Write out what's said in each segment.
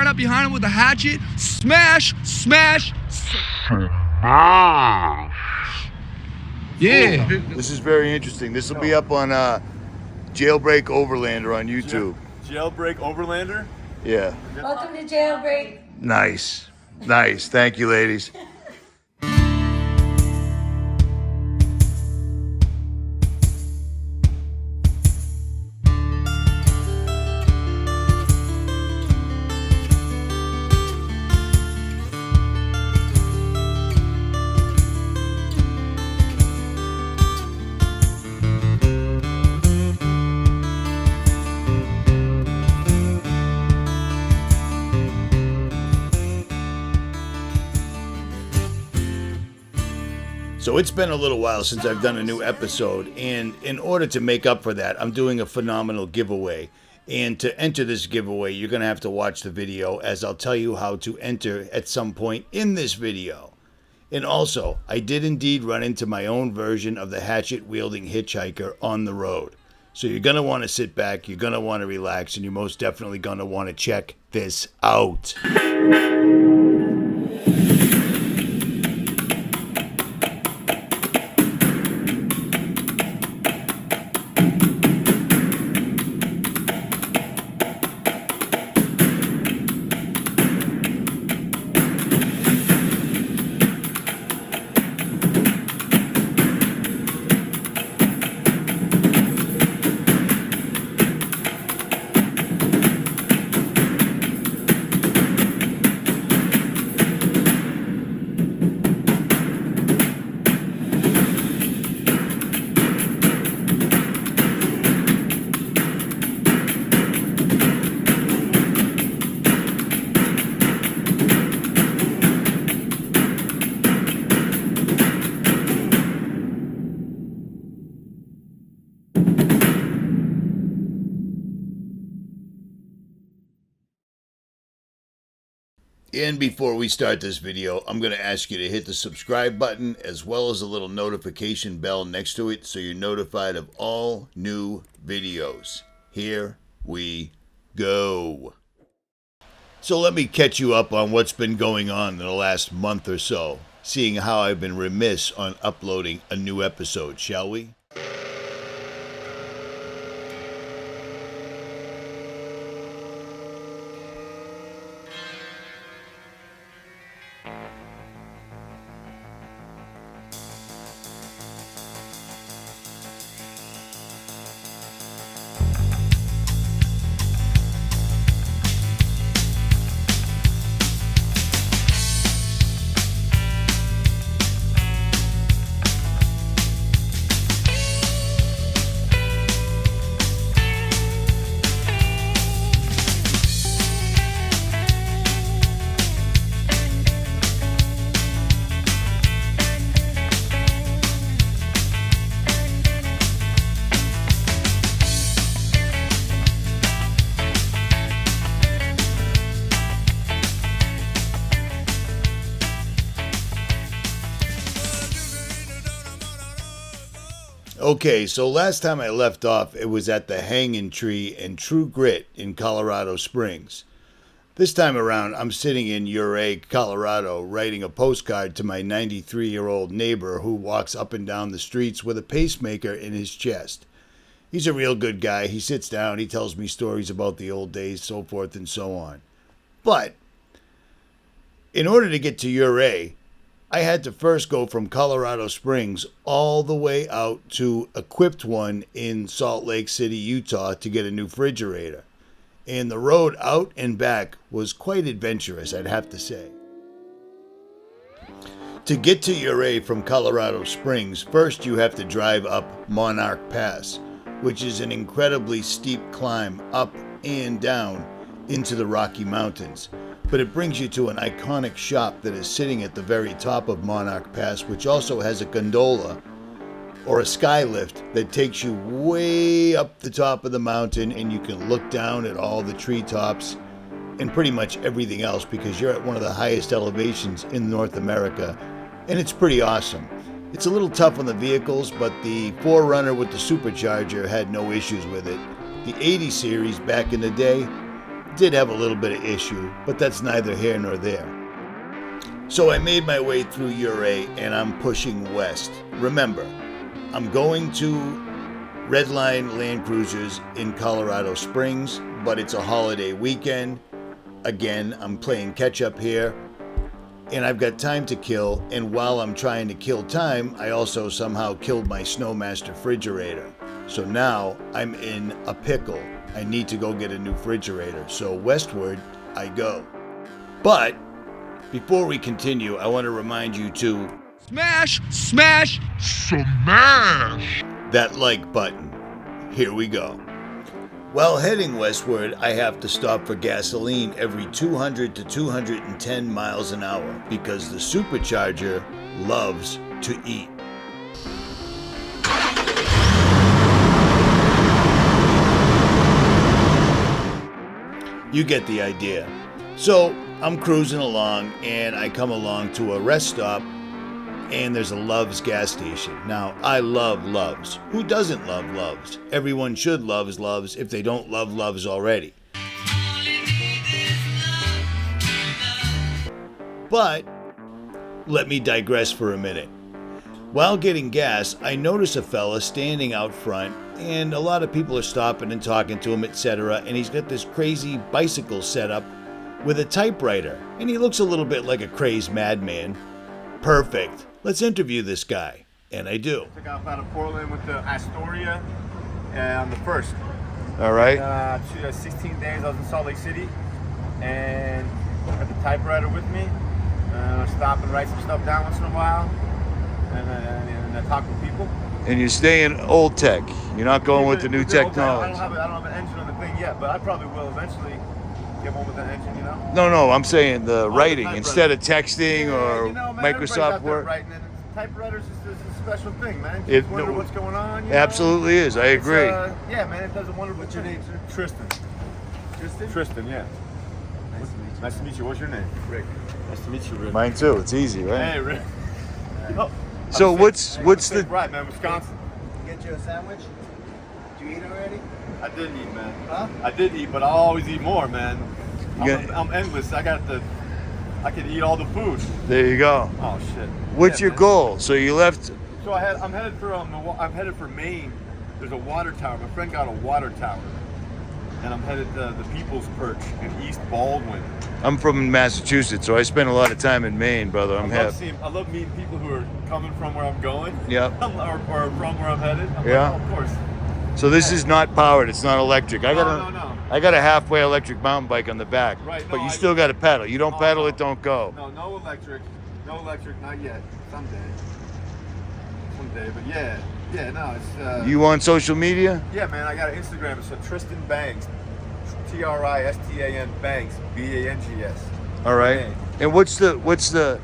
firing up behind him with a hatchet. Smash, smash, yeah. This is very interesting. This will be up on JailBreak Overlander on YouTube. JailBreak Overlander? Yeah. Welcome to JailBreak. Nice. Nice. Thank you, ladies. So it's been a little while since I've done a new episode, and in order to make up for that, I'm doing a phenomenal giveaway. And to enter this giveaway, you're going to have to watch the video, as I'll tell you how to enter at some point in this video. And also, I did indeed run into my own version of the hatchet-wielding hitchhiker on the road. So you're going to want to sit back, you're going to want to relax, and you're most definitely going to want to check this out. And before we start this video, I'm going to ask you to hit the subscribe button as well as a little notification bell next to it so you're notified of all new videos. Here we go. So let me catch you up on what's been going on in the last month or so, seeing how I've been remiss on uploading a new episode, shall we? Okay, so last time I left off, it was at the Hanging Tree and True Grit in Colorado Springs. This time around, I'm sitting in Ouray, Colorado, writing a postcard to my 93-year-old neighbor who walks up and down the streets with a pacemaker in his chest. He's a real good guy. He sits down, he tells me stories about the old days, so forth and so on. But in order to get to Ouray, I had to first go from Colorado Springs all the way out to EQUIPT one in Salt Lake City, Utah to get a new refrigerator. And the road out and back was quite adventurous, I'd have to say. To get to Ouray from Colorado Springs, first you have to drive up Monarch Pass, which is an incredibly steep climb up and down into the Rocky Mountains. But it brings you to an iconic shop that is sitting at the very top of Monarch Pass, which also has a gondola or a sky lift that takes you way up the top of the mountain, and you can look down at all the treetops and pretty much everything else because you're at one of the highest elevations in North America, and it's pretty awesome. It's a little tough on the vehicles, but the 4Runner with the supercharger had no issues with it. The 80 series back in the day, did have a little bit of issue, but that's neither here nor there. So I made my way through Ouray and I'm pushing west. Remember, I'm going to Redline Land Cruisers in Colorado Springs, but it's a holiday weekend. Again, I'm playing catch up here, and I've got time to kill, and while I'm trying to kill time, I also somehow killed my Snowmaster refrigerator. So now I'm in a pickle. I need to go get a new refrigerator, so westward I go. But before we continue, I want to remind you to Smash, smash, smash that like button. Here we go. While heading westward, I have to stop for gasoline every 200 to 210 miles an hour because the supercharger loves to eat. You get the idea. So I'm cruising along and I come along to a rest stop and there's a Love's gas station. Now, I love Love's. Who doesn't love Love's? Everyone should love Love's if they don't love Love's already. But let me digress for a minute. While getting gas, I notice a fella standing out front and a lot of people are stopping and talking to him, etc. And he's got this crazy bicycle set up with a typewriter and he looks a little bit like a crazed madman. Perfect. Let's interview this guy. And I do. Took off out of Portland with the Astoria on the 1st. All right. 16 days I was in Salt Lake City and had the typewriter with me. Stop and write some stuff down once in a while. And I talk with people. And you're staying old tech. You're not going with the new technology. I don't have an engine on the thing yet, but I probably will eventually get one with an engine, you know? No, I'm saying the writing the instead of texting or you know, man, Microsoft Word. Writing, and typewriters is a special thing, man. You just wonder what's going on. You Absolutely know? is. I agree. Yeah, man, it does a wonderful. What's your name, sir? Tristan. Tristan? Tristan, yeah. Nice to meet you. Nice to meet you. What's your name? Rick. Nice to meet you, Rick. Mine too. It's easy, right? Hey, Rick. So what's the right, man? Wisconsin. Get you a sandwich? Did you eat already? I did eat, man. Huh? I did eat, but I'll always eat more, man. I'm endless. I can eat all the food. There you go. Oh shit. What's Yeah, your man. goal? So you left. So I'm headed for Maine. There's a water tower. My friend got a water tower, and I'm headed to the People's Perch in East Baldwin. I'm from Massachusetts, so I spend a lot of time in Maine, brother. I love meeting people who are coming from where I'm going. Yep. or from where I'm headed. I'm Yeah. like, oh, of course. So this is not powered. It's not electric. No. I got a halfway electric mountain bike on the back. Right, But no, you I- still got to pedal. You don't Oh, pedal, no. it don't go. No electric. No electric, not yet. Someday. But yeah, no, it's. You on social media? Yeah, man, I got an Instagram. It's Tristan Bangs, Tristan Bangs, Bangs. All right. Okay. And what's the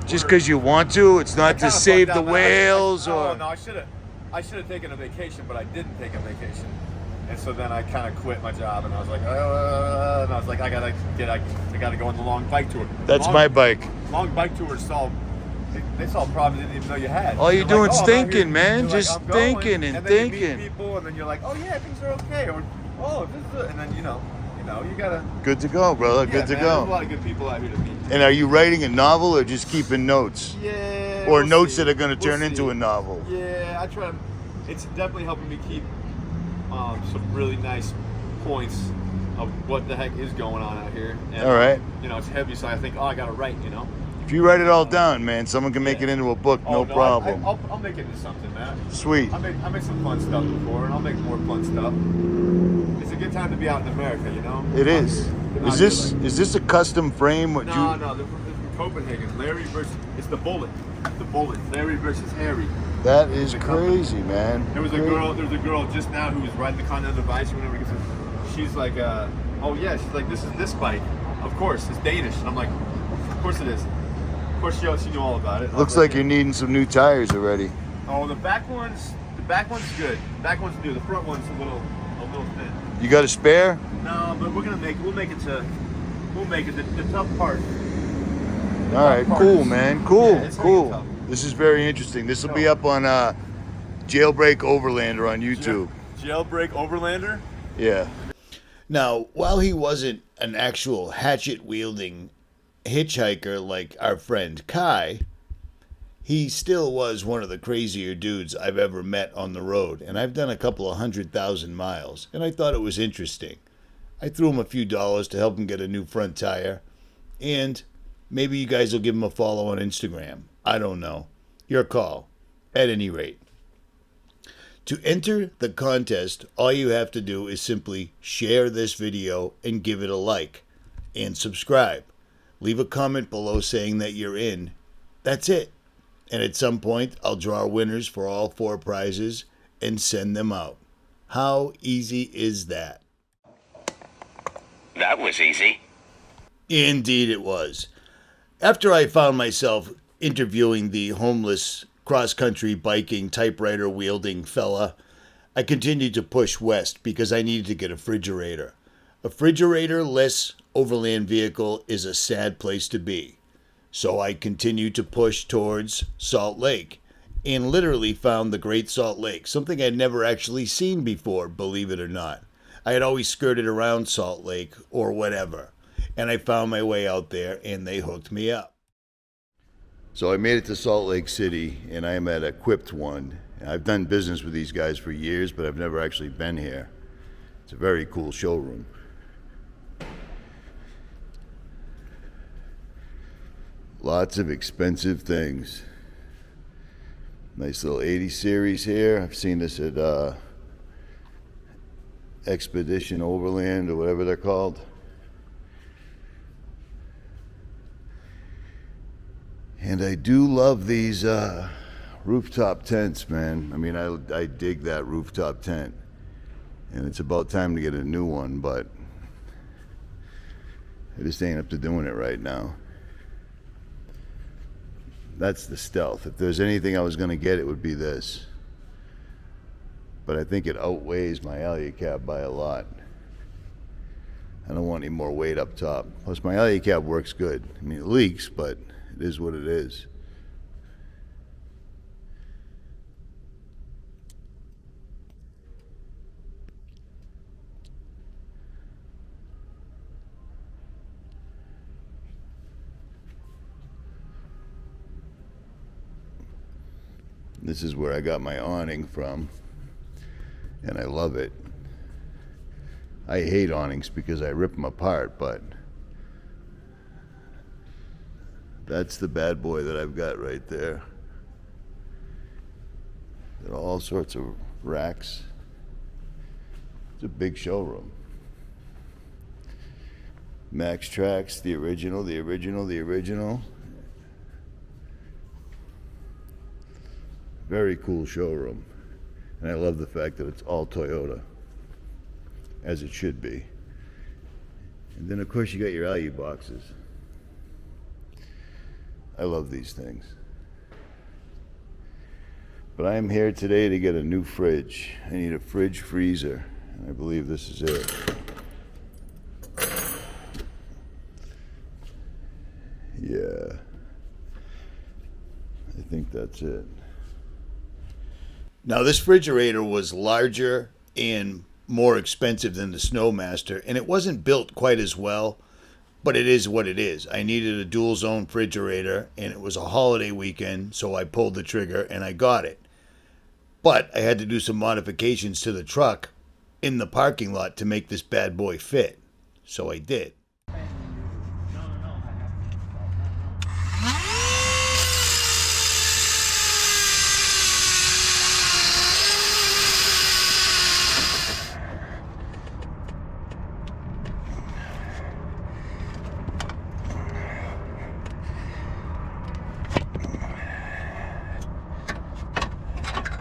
just because you want to? It's not to save the whales or. No, I should have taken a vacation, but I didn't take a vacation, and so then I kind of quit my job, and I was like, I gotta go on the long bike tour. That's my bike. Long bike tours solve. They solve problems you didn't even know you had. All you're like, doing is I'm out here. thinking, man. You're Just like, I'm going, thinking and then thinking. You meet people, and then you're like, oh yeah, things are okay, or oh this is, and then you know, you gotta. Good to go, brother. Yeah, Good to man, There's a go. lot of good people out here to meet. And are you writing a novel or just keeping notes? Yeah. Or we'll notes see. that are going to turn We'll into see. a novel? Yeah, I try to. It's definitely helping me keep some really nice points of what the heck is going on out here. And, All right. It's heavy, so I think, I gotta write. If you write it all down, man, someone can make it into a book, no problem. I'll make it into something, man. Sweet. I made some fun stuff before, and I'll make more fun stuff. It's a good time to be out in America, It is. Is this a custom frame? No, they're from Copenhagen. It's the Bullet. The Bullet. Larry versus Harry. That is crazy, man. There's a girl just now who was riding the Continental Advice or whatever. She's like, she's like, this is this bike. Of course, it's Danish. And I'm like, of course it is. Of course she knew all about it. Looks like you're needing some new tires already. Oh, the back one's good. The back one's new. The front one's a little thin. You got a spare? No, but we'll make it. The tough part. All right, cool, man. Cool, Yeah, it's cool. tough. This is very interesting. This will be up on JailBreak Overlander on YouTube. JailBreak Overlander. Yeah. Now, while he wasn't an actual hatchet-wielding hitchhiker like our friend Kai, he still was one of the crazier dudes I've ever met on the road, and I've done a couple of 100,000 miles, and I thought it was interesting. I threw him a few dollars to help him get a new front tire, and maybe you guys will give him a follow on Instagram. I don't know. Your call. At any rate. To enter the contest, all you have to do is simply share this video and give it a like, and subscribe. Leave a comment below saying that you're in. That's it. And at some point, I'll draw winners for all 4 prizes and send them out. How easy is that? That was easy. Indeed it was. After I found myself interviewing the homeless cross-country biking typewriter wielding fella, I continued to push west because I needed to get a refrigerator. A refrigerator-less overland vehicle is a sad place to be. So I continued to push towards Salt Lake and literally found the Great Salt Lake, something I'd never actually seen before, believe it or not. I had always skirted around Salt Lake or whatever, and I found my way out there and they hooked me up. So I made it to Salt Lake City, and I am at EQUIPT 1. I've done business with these guys for years, but I've never actually been here. It's a very cool showroom. Lots of expensive things. Nice little 80 series here. I've seen this at Expedition Overland or whatever they're called. And I do love these rooftop tents, man. I mean, I dig that rooftop tent. And it's about time to get a new one, but I just ain't up to doing it right now. That's the Stealth. If there's anything I was going to get, it would be this. But I think it outweighs my alley cab by a lot. I don't want any more weight up top. Plus, my alley cab works good. I mean, it leaks, but it is what it is. This is where I got my awning from, and I love it. I hate awnings because I rip them apart, but that's the bad boy that I've got right there. There are all sorts of racks. It's a big showroom. Max Tracks, the original, the original, the original. Very cool showroom. And I love the fact that it's all Toyota, as it should be. And then of course you got your LU boxes. I love these things. But I am here today to get a new fridge. I need a fridge freezer, and I believe this is it. Yeah. I think that's it. Now, this refrigerator was larger and more expensive than the Snowmaster, and it wasn't built quite as well, but it is what it is. I needed a dual zone refrigerator, and it was a holiday weekend, so I pulled the trigger and I got it. But I had to do some modifications to the truck in the parking lot to make this bad boy fit, so I did.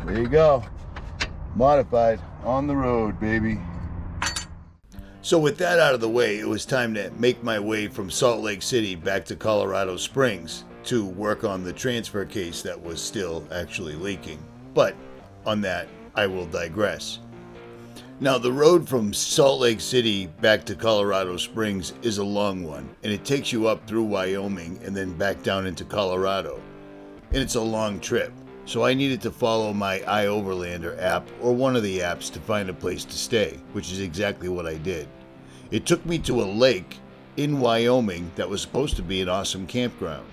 There you go. Modified on the road, baby. So with that out of the way, it was time to make my way from Salt Lake City back to Colorado Springs to work on the transfer case that was still actually leaking. But on that, I will digress. Now, the road from Salt Lake City back to Colorado Springs is a long one, and it takes you up through Wyoming and then back down into Colorado. And it's a long trip. So I needed to follow my Overlander app or one of the apps to find a place to stay, which is exactly what I did. It took me to a lake in Wyoming that was supposed to be an awesome campground.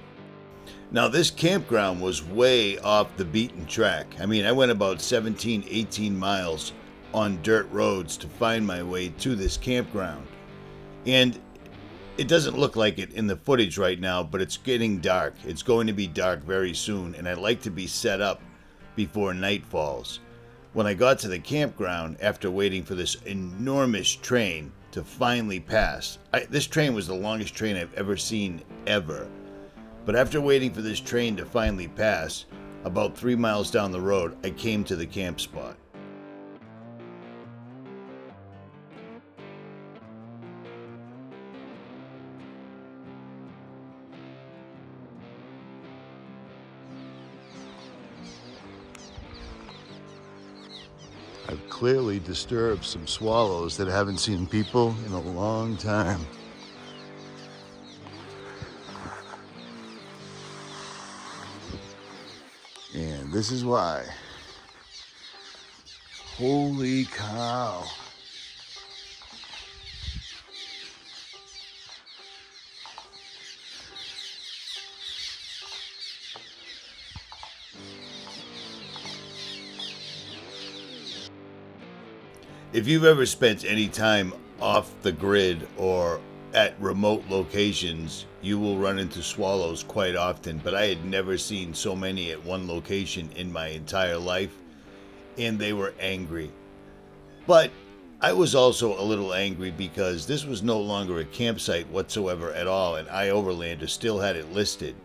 Now, this campground was way off the beaten track. I mean, I went about 17, 18 miles on dirt roads to find my way to this campground. And it doesn't look like it in the footage right now, but it's getting dark. It's going to be dark very soon, and I'd like to be set up before night falls. When I got to the campground, after waiting for this enormous train to finally pass, this train was the longest train I've ever seen, ever. But after waiting for this train to finally pass, about 3 miles down the road, I came to the camp spot. I've clearly disturbed some swallows that haven't seen people in a long time. And this is why. Holy cow. If you've ever spent any time off the grid or at remote locations, you will run into swallows quite often, but I had never seen so many at one location in my entire life, and they were angry. But I was also a little angry because this was no longer a campsite whatsoever at all, and Overlander still had it listed.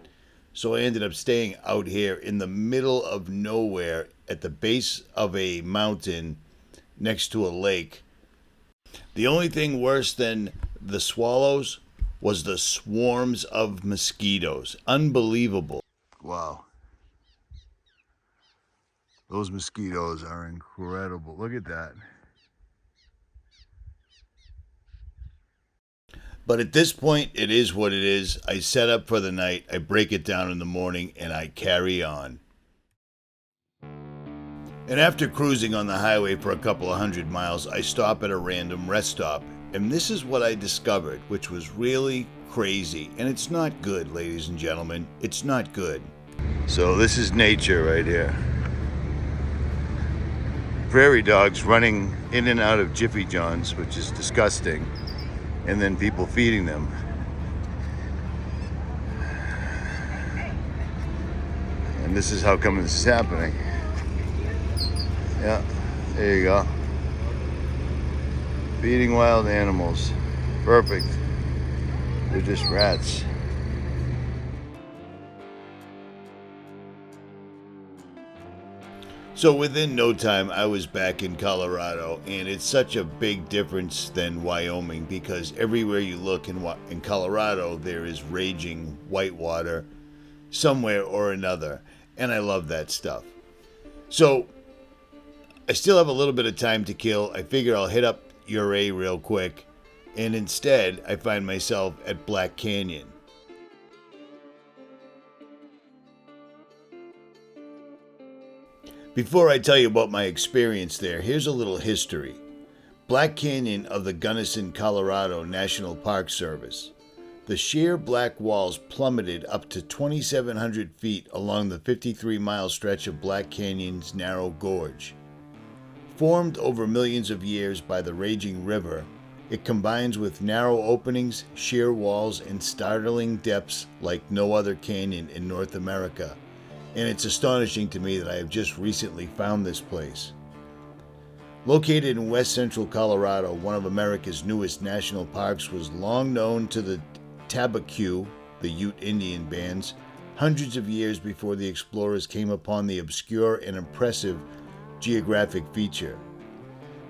So I ended up staying out here in the middle of nowhere at the base of a mountain next to a lake. The only thing worse than the swallows was the swarms of mosquitoes. Unbelievable. Wow. Those mosquitoes are incredible. Look at that. But at this point, it is what it is. I set up for the night, I break it down in the morning, and I carry on. And after cruising on the highway for a couple of 100 miles, I stop at a random rest stop. And this is what I discovered, which was really crazy. And it's not good, ladies and gentlemen. It's not good. So this is nature right here. Prairie dogs running in and out of Jiffy John's, which is disgusting. And then people feeding them. And this is how come this is happening. Yeah, there you go. Feeding wild animals. Perfect. They're just rats. So within no time, I was back in Colorado, and it's such a big difference than Wyoming because everywhere you look in Colorado, there is raging whitewater somewhere or another, and I love that stuff. So I still have a little bit of time to kill. I figure I'll hit up Ouray real quick, and instead I find myself at Black Canyon. Before I tell you about my experience there, here's a little history. Black Canyon of the Gunnison, Colorado National Park Service. The sheer black walls plummeted up to 2,700 feet along the 53-mile stretch of Black Canyon's narrow gorge. Formed over millions of years by the raging river, it combines with narrow openings, sheer walls, and startling depths like no other canyon in North America. And it's astonishing to me that I have just recently found this place. Located in west central Colorado, one of America's newest national parks was long known to the Tabaque, the Ute Indian bands, hundreds of years before the explorers came upon the obscure and impressive geographic feature.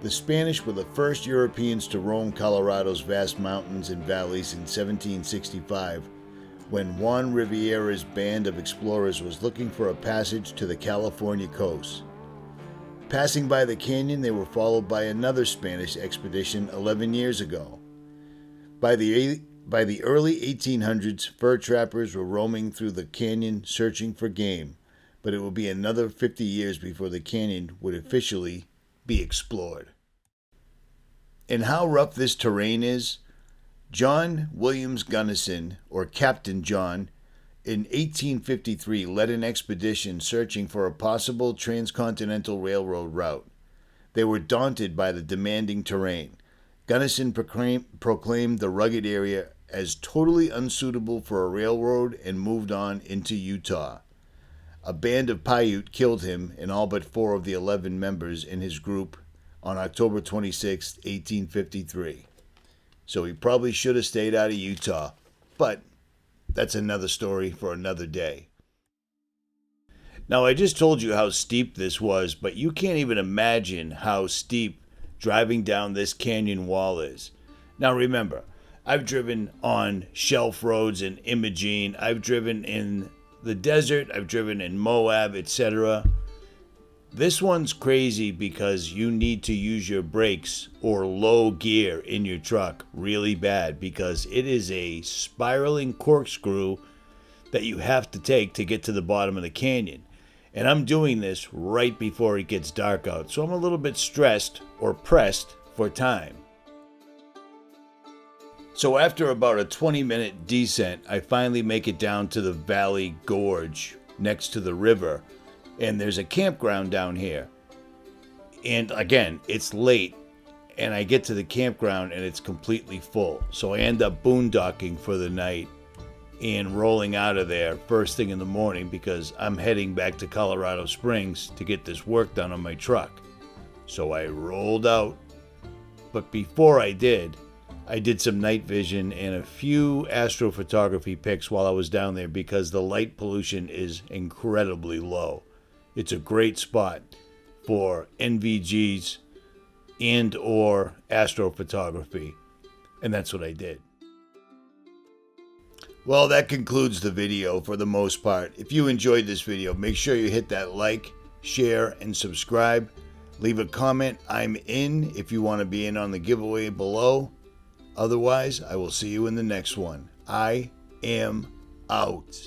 The Spanish were the first Europeans to roam Colorado's vast mountains and valleys in 1765, when Juan Rivera's band of explorers was looking for a passage to the California coast. Passing by the canyon, they were followed by another Spanish expedition 11 years ago. By the early 1800s, fur trappers were roaming through the canyon searching for game, but it would be another 50 years before the canyon would officially be explored. And how rough this terrain is? John Williams Gunnison, or Captain John, in 1853 led an expedition searching for a possible transcontinental railroad route. They were daunted by the demanding terrain. Gunnison proclaimed the rugged area as totally unsuitable for a railroad and moved on into Utah. A band of Paiute killed him and all but 4 of the 11 members in his group on October 26, 1853. So he probably should have stayed out of Utah, but that's another story for another day. Now, I just told you how steep this was, but you can't even imagine how steep driving down this canyon wall is. Now remember, I've driven on shelf roads in Imogene, I've driven in the desert, I've driven in Moab, etc. This one's crazy because you need to use your brakes or low gear in your truck really bad, because it is a spiraling corkscrew that you have to take to get to the bottom of the canyon. And I'm doing this right before it gets dark out, so I'm a little bit stressed or pressed for time. So after about a 20-minute descent, I finally make it down to the Valley Gorge next to the river, and there's a campground down here. And again, it's late, and I get to the campground and it's completely full. So I end up boondocking for the night and rolling out of there first thing in the morning, because I'm heading back to Colorado Springs to get this work done on my truck. So I rolled out, but before I did some night vision and a few astrophotography pics while I was down there, because the light pollution is incredibly low. It's a great spot for NVGs and or astrophotography, and that's what I did. Well, that concludes the video for the most part. If you enjoyed this video, make sure you hit that like, share, and subscribe. Leave a comment, I'm in, if you want to be in on the giveaway below. Otherwise, I will see you in the next one. I am out.